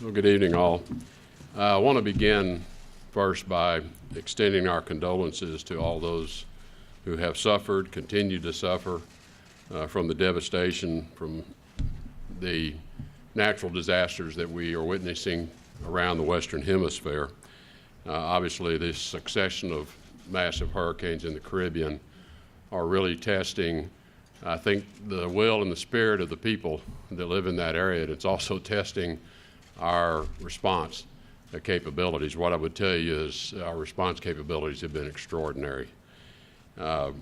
Well, good evening, all. I want to begin first by extending our condolences to all those who have suffered, continue to suffer from the devastation from the natural disasters that we are witnessing around the Western Hemisphere. Obviously, this succession of massive hurricanes in the Caribbean are really testing, I think, the will and the spirit of the people that live in that area. And it's also testing our response capabilities. What I would tell you is our response capabilities have been extraordinary. We're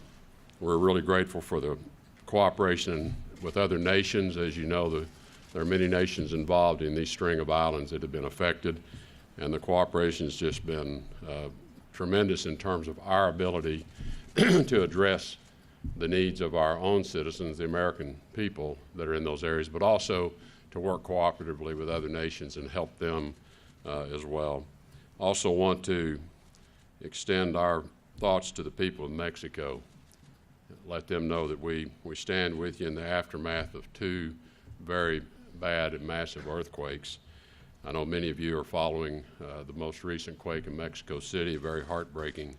really grateful for the cooperation with other nations. As you know, there are many nations involved in these string of islands that have been affected, and the cooperation has just been tremendous in terms of our ability to address the needs of our own citizens, the American people that are in those areas, but also to work cooperatively with other nations and help them as well. Also want to extend our thoughts to the people of Mexico. Let them know that we stand with you in the aftermath of two very bad and massive earthquakes. I know many of you are following the most recent quake in Mexico City, a very heartbreaking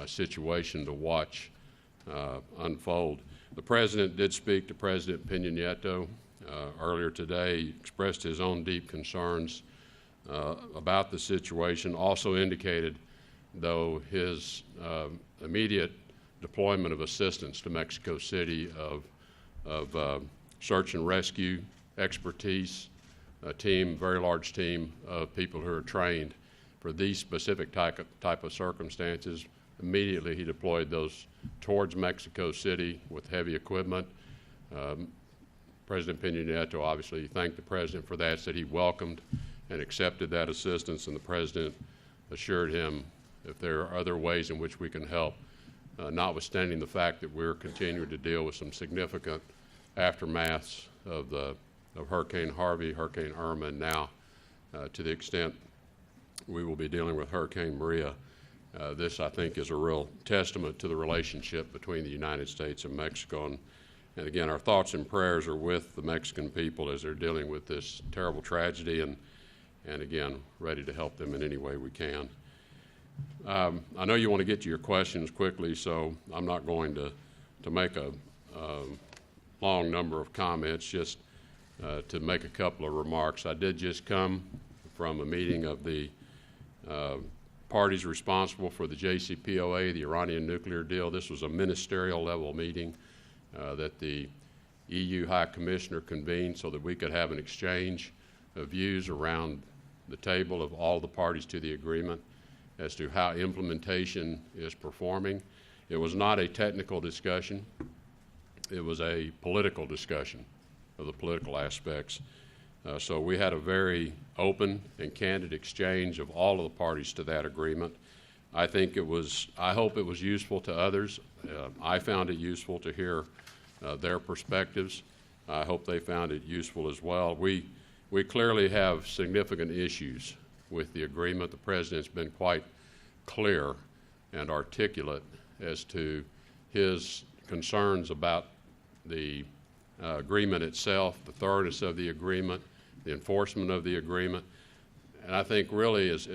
situation to watch unfold. The President did speak to President Peña Nieto earlier today. He expressed his own deep concerns about the situation, also indicated, though, his immediate deployment of assistance to Mexico City of search and rescue expertise, a team, very large team of people who are trained for these specific type of circumstances. Immediately he deployed those towards Mexico City with heavy equipment. President Peña Nieto obviously thanked the President for that, said he welcomed and accepted that assistance, and the President assured him if there are other ways in which we can help, notwithstanding the fact that we're continuing to deal with some significant aftermaths of Hurricane Harvey, Hurricane Irma, and now to the extent we will be dealing with Hurricane Maria. This, I think, is a real testament to the relationship between the United States and Mexico. And again, our thoughts and prayers are with the Mexican people as they're dealing with this terrible tragedy, and again, ready to help them in any way we can. I know you want to get to your questions quickly, so I'm not going to make a long number of comments, just to make a couple of remarks. I did just come from a meeting of the parties responsible for the JCPOA, the Iranian nuclear deal. This was a ministerial level meeting that the EU High Commissioner convened so that we could have an exchange of views around the table of all the parties to the agreement as to how implementation is performing. It was not a technical discussion. It was a political discussion of the political aspects. So we had a very open and candid exchange of all of the parties to that agreement. I hope it was useful to others. I found it useful to hear their perspectives. I hope they found it useful as well. We clearly have significant issues with the agreement. The President's been quite clear and articulate as to his concerns about the agreement itself, the thoroughness of the agreement, the enforcement of the agreement. And I think really, as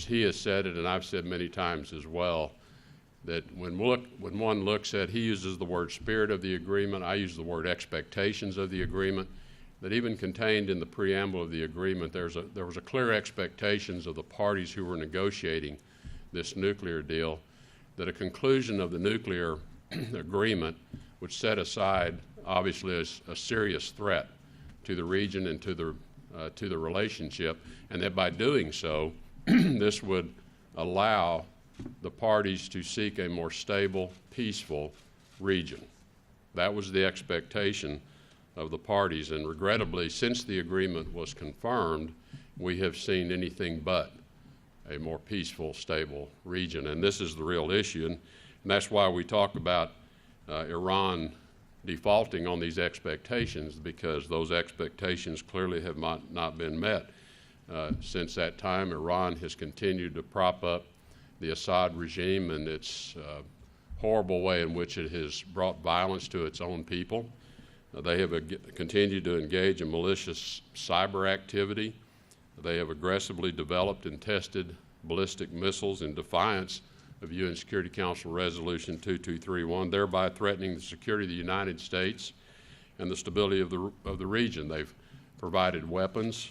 he has said it, and I've said many times as well, that when one looks at, he uses the word spirit of the agreement, I use the word expectations of the agreement, that even contained in the preamble of the agreement, there was a clear expectations of the parties who were negotiating this nuclear deal, that a conclusion of the nuclear agreement would set aside, obviously, a serious threat to the region and to the relationship, and that by doing so, this would allow the parties to seek a more stable, peaceful region. That was the expectation of the parties, and regrettably, since the agreement was confirmed, we have seen anything but a more peaceful, stable region, and this is the real issue, and that's why we talk about Iran defaulting on these expectations, because those expectations clearly have not been met. Since that time, Iran has continued to prop up the Assad regime and its horrible way in which it has brought violence to its own people. They have continued to engage in malicious cyber activity. They have aggressively developed and tested ballistic missiles in defiance of UN Security Council Resolution 2231, thereby threatening the security of the United States and the stability of the region. They've provided weapons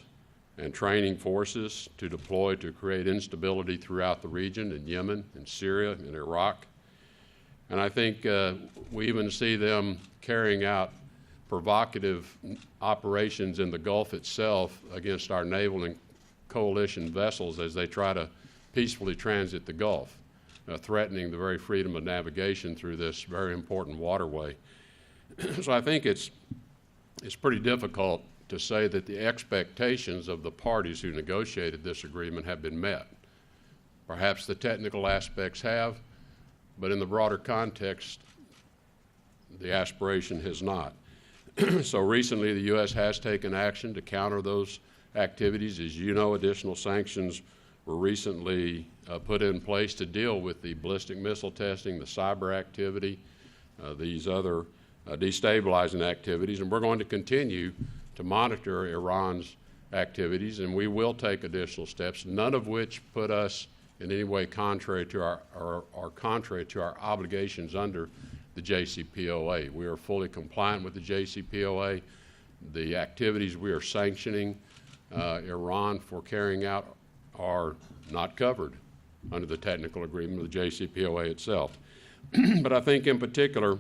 and training forces to deploy to create instability throughout the region in Yemen, in Syria, in Iraq. And I think we even see them carrying out provocative operations in the Gulf itself against our naval and coalition vessels as they try to peacefully transit the Gulf, threatening the very freedom of navigation through this very important waterway. So I think it's pretty difficult to say that the expectations of the parties who negotiated this agreement have been met. Perhaps the technical aspects have, but in the broader context, the aspiration has not. So recently, the U.S. has taken action to counter those activities. As you know, additional sanctions were recently put in place to deal with the ballistic missile testing, the cyber activity, these other destabilizing activities, and we're going to continue to monitor Iran's activities, and we will take additional steps, none of which put us in any way contrary to our contrary to our obligations under the JCPOA. We are fully compliant with the JCPOA. The activities we are sanctioning Iran for carrying out are not covered under the technical agreement of the JCPOA itself. But I think in particular,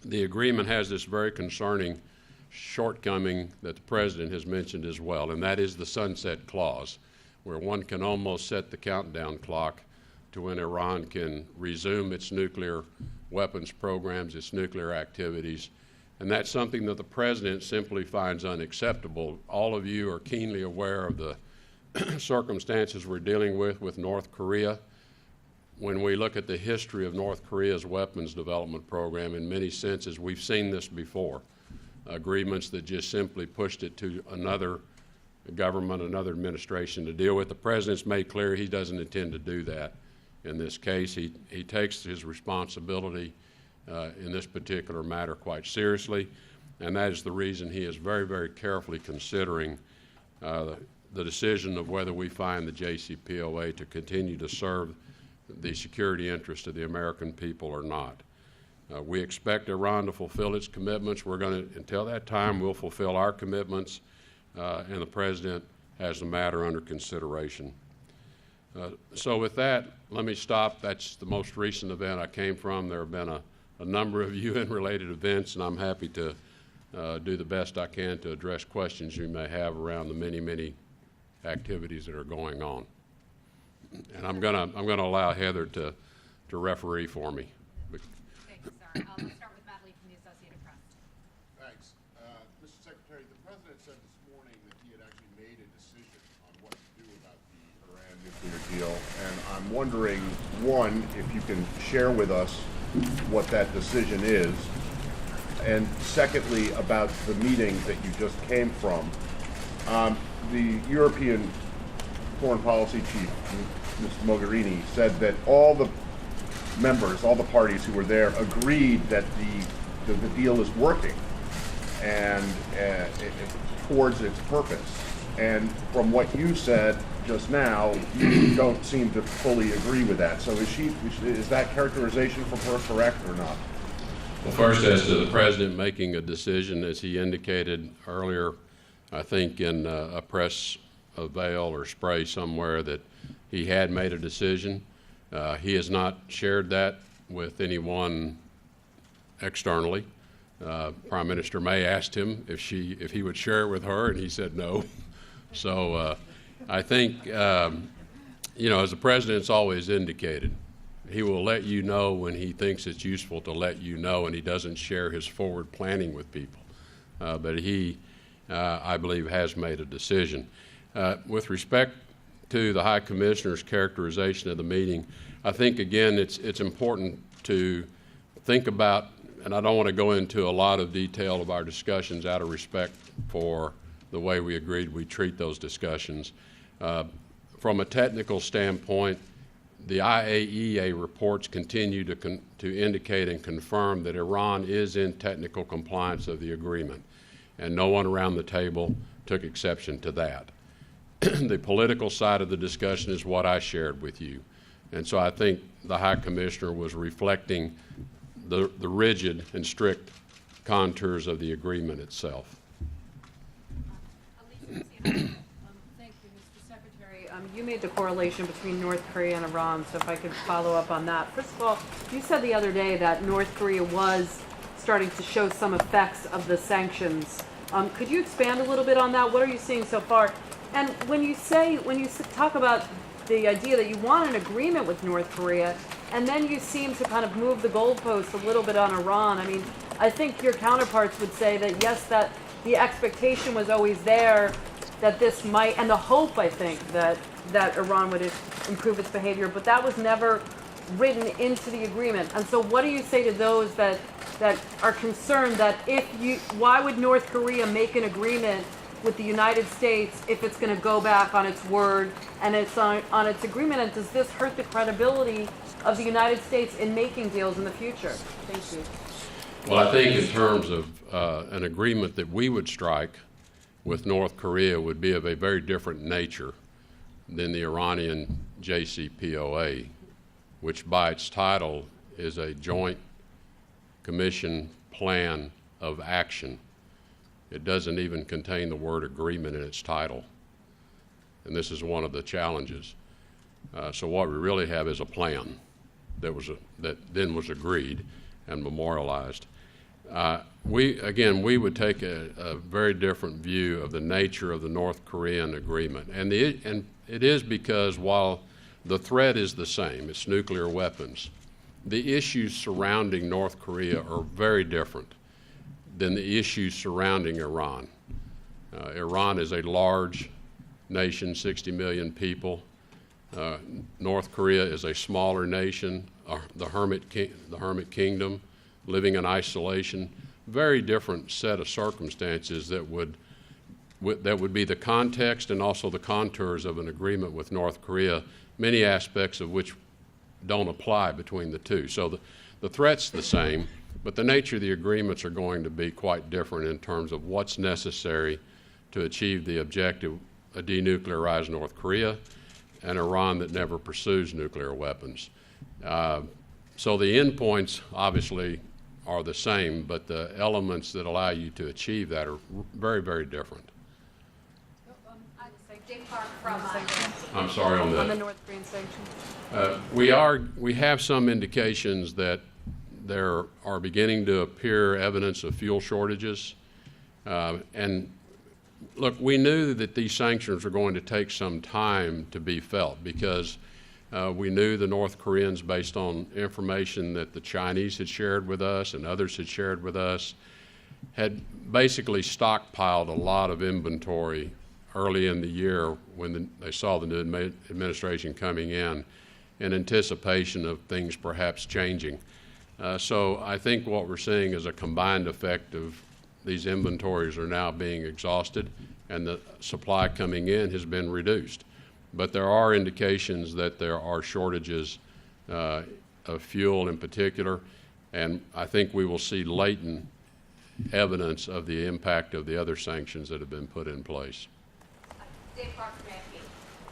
the agreement has this very concerning shortcoming that the President has mentioned as well, and that is the sunset clause, where one can almost set the countdown clock to when Iran can resume its nuclear weapons programs, its nuclear activities. And that's something that the President simply finds unacceptable. All of you are keenly aware of the circumstances we're dealing with North Korea. When we look at the history of North Korea's weapons development program, in many senses, we've seen this before. Agreements that just simply pushed it to another government, another administration to deal with. The President's made clear he doesn't intend to do that. In this case, he takes his responsibility in this particular matter quite seriously, and that is the reason he is very, very carefully considering the decision of whether we find the JCPOA to continue to serve the security interest of the American people or not. We expect Iran to fulfill its commitments. We're going to, until that time, we'll fulfill our commitments, and the President has the matter under consideration. So with that, let me stop. That's the most recent event I came from. There have been a number of UN-related events, and I'm happy to do the best I can to address questions you may have around the many, many activities that are going on. And I'm gonna allow Heather to referee for me. Thanks, sir. I'll start with Matt Lee from the Associated Press. Thanks. Mr. Secretary, the President said this morning that he had actually made a decision on what to do about the Iran nuclear deal. And I'm wondering, one, if you can share with us what that decision is. And secondly, about the meeting that you just came from. The European Foreign Policy Chief, Ms. Mogherini, said that all the members, all the parties who were there agreed that the deal is working and towards its purpose. And from what you said just now, you don't seem to fully agree with that. So is that characterization from her correct or not? Well, first, as to the President making a decision, as he indicated earlier, I think in a press avail or spray somewhere, that he had made a decision. He has not shared that with anyone externally. Prime Minister May asked him if he would share it with her, and he said no. So I think, as the President's always indicated, he will let you know when he thinks it's useful to let you know, and he doesn't share his forward planning with people. But he, I believe, has made a decision. With respect to the High Commissioner's characterization of the meeting, I think, again, it's important to think about, and I don't want to go into a lot of detail of our discussions out of respect for the way we agreed we treat those discussions. From a technical standpoint, the IAEA reports continue to indicate and confirm that Iran is in technical compliance of the agreement, and no one around the table took exception to that. the political side of the discussion is what I shared with you. And so I think the High Commissioner was reflecting the rigid and strict contours of the agreement itself. Alicia Luciano. Thank you, Mr. Secretary. You made the correlation between North Korea and Iran, so if I could follow up on that. First of all, you said the other day that North Korea was starting to show some effects of the sanctions. Could you expand a little bit on that? What are you seeing so far? And when you talk about the idea that you want an agreement with North Korea, and then you seem to kind of move the goalpost a little bit on Iran, I mean, I think your counterparts would say that yes, that the expectation was always there that this might, and the hope, I think, that Iran would improve its behavior, but that was never written into the agreement. And so what do you say to those that are concerned that why would North Korea make an agreement with the United States if it's going to go back on its word and it's on its agreement? And does this hurt the credibility of the United States in making deals in the future? Thank you. Well, I think in terms of an agreement that we would strike with North Korea would be of a very different nature than the Iranian JCPOA, which by its title is a joint commission plan of action. It doesn't even contain the word agreement in its title. And this is one of the challenges. So what we really have is a plan that then was agreed and memorialized. We would take a very different view of the nature of the North Korean agreement. And it is because while the threat is the same, it's nuclear weapons, the issues surrounding North Korea are very different than the issues surrounding Iran. Iran is a large nation, 60 million people. North Korea is a smaller nation, the Hermit Kingdom, living in isolation. Very different set of circumstances that would be the context and also the contours of an agreement with North Korea, many aspects of which don't apply between the two. So the threat's the same, but the nature of the agreements are going to be quite different in terms of what's necessary to achieve the objective, a denuclearized North Korea and Iran that never pursues nuclear weapons. So the endpoints obviously are the same, but the elements that allow you to achieve that are very, very different. Dave Clark from I'm sorry on that. On the North Korean sanctions. We have some indications that there are beginning to appear evidence of fuel shortages. And look, we knew that these sanctions were going to take some time to be felt because we knew the North Koreans, based on information that the Chinese had shared with us and others had shared with us, had basically stockpiled a lot of inventory early in the year when they saw the new administration coming in anticipation of things perhaps changing. So I think what we're seeing is a combined effect of these inventories are now being exhausted and the supply coming in has been reduced. But there are indications that there are shortages of fuel in particular, and I think we will see latent evidence of the impact of the other sanctions that have been put in place. Dave Clark from AFP.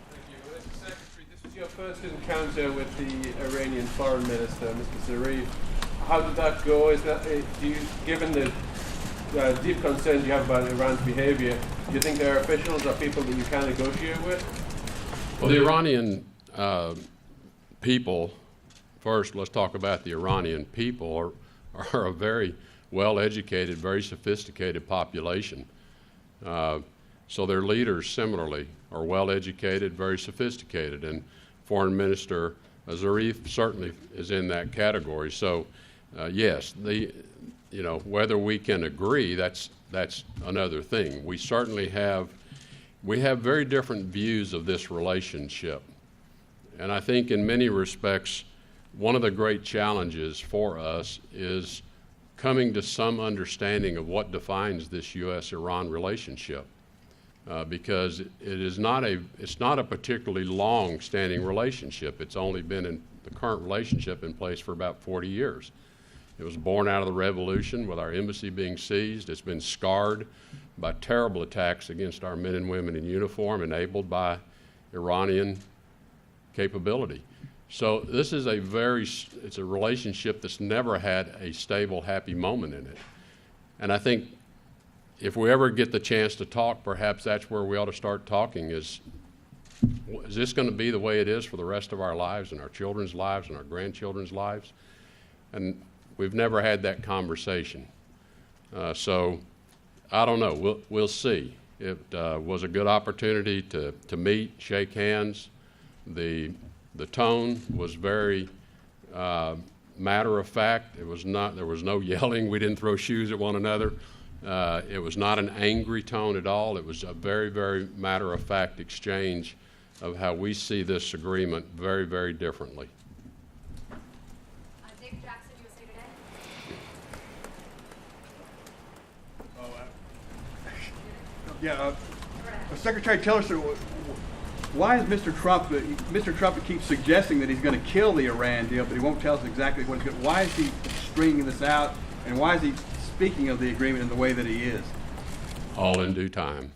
Thank you. Mr. Secretary, this was your first encounter with the Iranian Foreign Minister, Mr. Zarif. How did that go? Given the deep concerns you have about Iran's behavior, do you think their officials are people that you can negotiate with? Well, the Iranian people, first let's talk about the Iranian people, are a very well-educated, very sophisticated population. So their leaders similarly are well-educated, very sophisticated, and Foreign Minister Zarif certainly is in that category. So yes, whether we can agree, that's another thing. We certainly have very different views of this relationship. And I think in many respects, one of the great challenges for us is coming to some understanding of what defines this U.S.-Iran relationship. Because it's not a particularly long-standing relationship. It's only been in the current relationship in place for about 40 years. It was born out of the revolution with our embassy being seized. It's been scarred by terrible attacks against our men and women in uniform enabled by Iranian capability. So this is it's a relationship that's never had a stable, happy moment in it. And I think if we ever get the chance to talk, perhaps that's where we ought to start talking is this going to be the way it is for the rest of our lives and our children's lives and our grandchildren's lives? And we've never had that conversation. So I don't know. We'll see. It was a good opportunity to meet, shake hands. The tone was very matter of fact. There was no yelling. We didn't throw shoes at one another. It was not an angry tone at all. It was a very, very matter of fact exchange of how we see this agreement very, very differently. David Jackson, USA Today. Secretary Tillerson, why is Mr. Trump keeps suggesting that he's going to kill the Iran deal, but he won't tell us exactly what he's going to. Why is he stringing this out, and why is he speaking of the agreement in the way that he is? All in due time.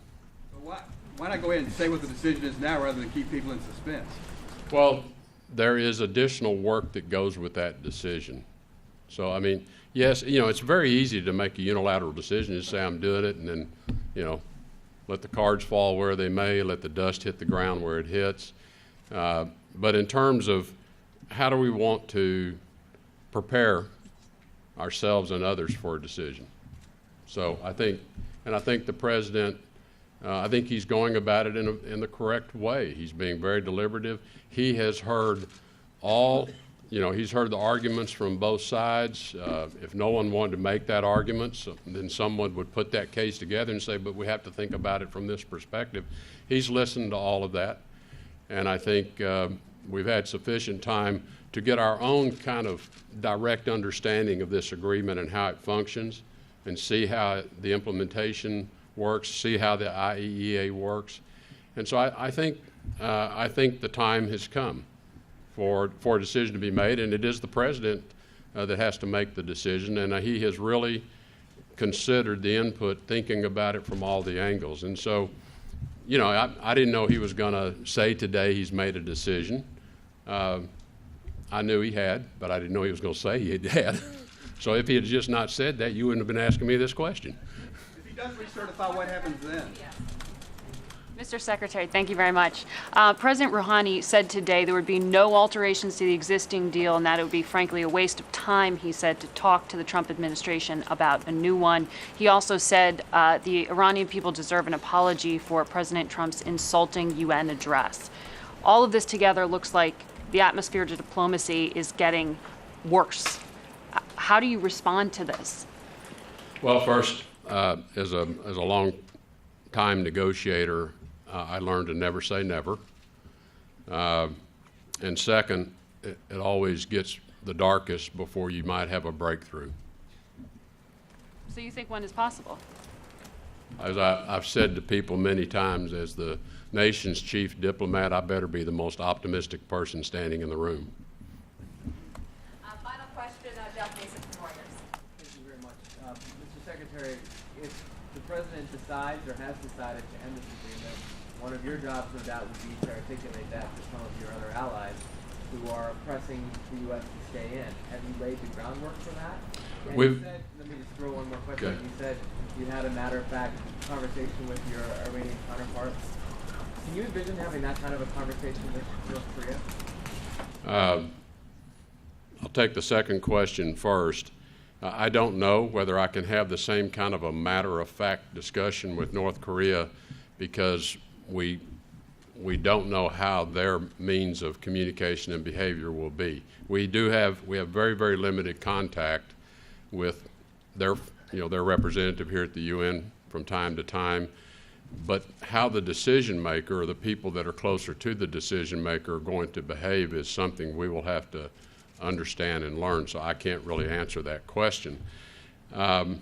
Why not go ahead and say what the decision is now rather than keep people in suspense? Well, there is additional work that goes with that decision. So, I mean, yes, it's very easy to make a unilateral decision and say I'm doing it and then, let the cards fall where they may, let the dust hit the ground where it hits. But in terms of how do we want to prepare ourselves and others for a decision? So I think the president, I think he's going about it in the correct way. He's being very deliberative. He has heard he's heard the arguments from both sides. If no one wanted to make that argument, then someone would put that case together and say, but we have to think about it from this perspective. He's listened to all of that, and I think we've had sufficient time to get our own kind of direct understanding of this agreement and how it functions, and see how the implementation works, see how the IEEA works. And so I think the time has come for a decision to be made, and it is the president that has to make the decision, and he has really considered the input, thinking about it from all the angles. And so, I didn't know he was going to say today he's made a decision. I knew he had, but I didn't know he was going to say he had. So if he had just not said that, you wouldn't have been asking me this question. If he does recertify, what happens then? Mr. Secretary, thank you very much. President Rouhani said today there would be no alterations to the existing deal and that it would be, frankly, a waste of time, he said, to talk to the Trump administration about a new one. He also said the Iranian people deserve an apology for President Trump's insulting UN address. All of this together looks like the atmosphere to diplomacy is getting worse. How do you respond to this? Well, first, as a long-time negotiator, I learned to never say never. And second, it always gets the darkest before you might have a breakthrough. So you think when is possible? As I've said to people many times, as the nation's chief diplomat, I better be the most optimistic person standing in the room. Final question, Jeff Mason from Reuters. Thank you very much. Mr. Secretary, if the president decides or has decided to end this agreement, one of your jobs, no doubt, would be to articulate that to some of your other allies who are pressing the U.S. to stay in. Have you laid the groundwork for that? And you said, let me just throw one more question. Okay. You said you had a matter-of-fact conversation with your Iranian counterparts. Can you envision having that kind of a conversation with North Korea? I'll take the second question first. I don't know whether I can have the same kind of a matter-of-fact discussion with North Korea because we don't know how their means of communication and behavior will be. We have very, very limited contact with their representative here at the UN from time to time. But how the decision maker or the people that are closer to the decision maker are going to behave is something we will have to understand and learn. So I can't really answer that question. The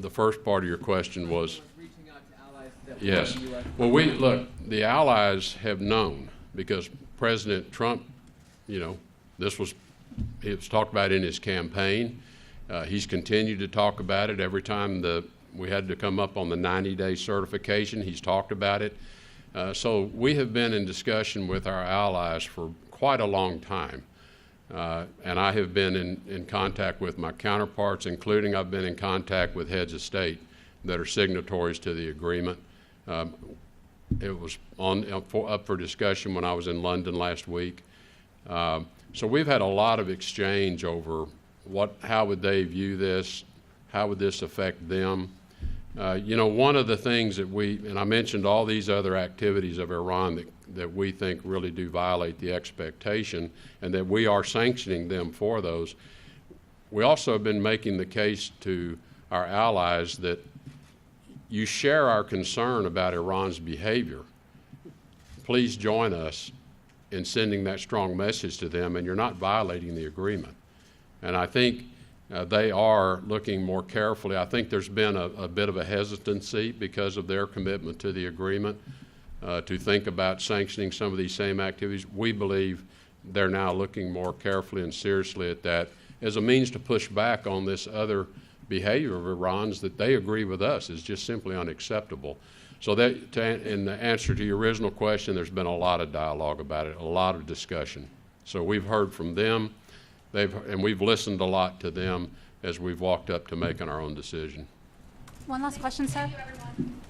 first part of your question was Reaching out to allies that yes. the U.S. Well, the allies have known because President Trump, it was talked about in his campaign. He's continued to talk about it every time the we had to come up on the 90-day certification. He's talked about it. So we have been in discussion with our allies for quite a long time. And I have been in contact with my counterparts, including I've been in contact with heads of state that are signatories to the agreement. It was up for discussion when I was in London last week. So we've had a lot of exchange over how would they view this, how would this affect them. You know, one of the things that and I mentioned all these other activities of Iran that we think really do violate the expectation and that we are sanctioning them for those. We also have been making the case to our allies that you share our concern about Iran's behavior. Please join us in sending that strong message to them, and you're not violating the agreement. And I think they are looking more carefully. I think there's been a bit of a hesitancy because of their commitment to the agreement to think about sanctioning some of these same activities. We believe they're now looking more carefully and seriously at that as a means to push back on this other behavior of Iran's that they agree with us is just simply unacceptable. So that, in the answer to your original question, there's been a lot of dialogue about it, a lot of discussion. So we've heard from them, and we've listened a lot to them as we've walked up to making our own decision. One last question, sir. Thank you, everyone.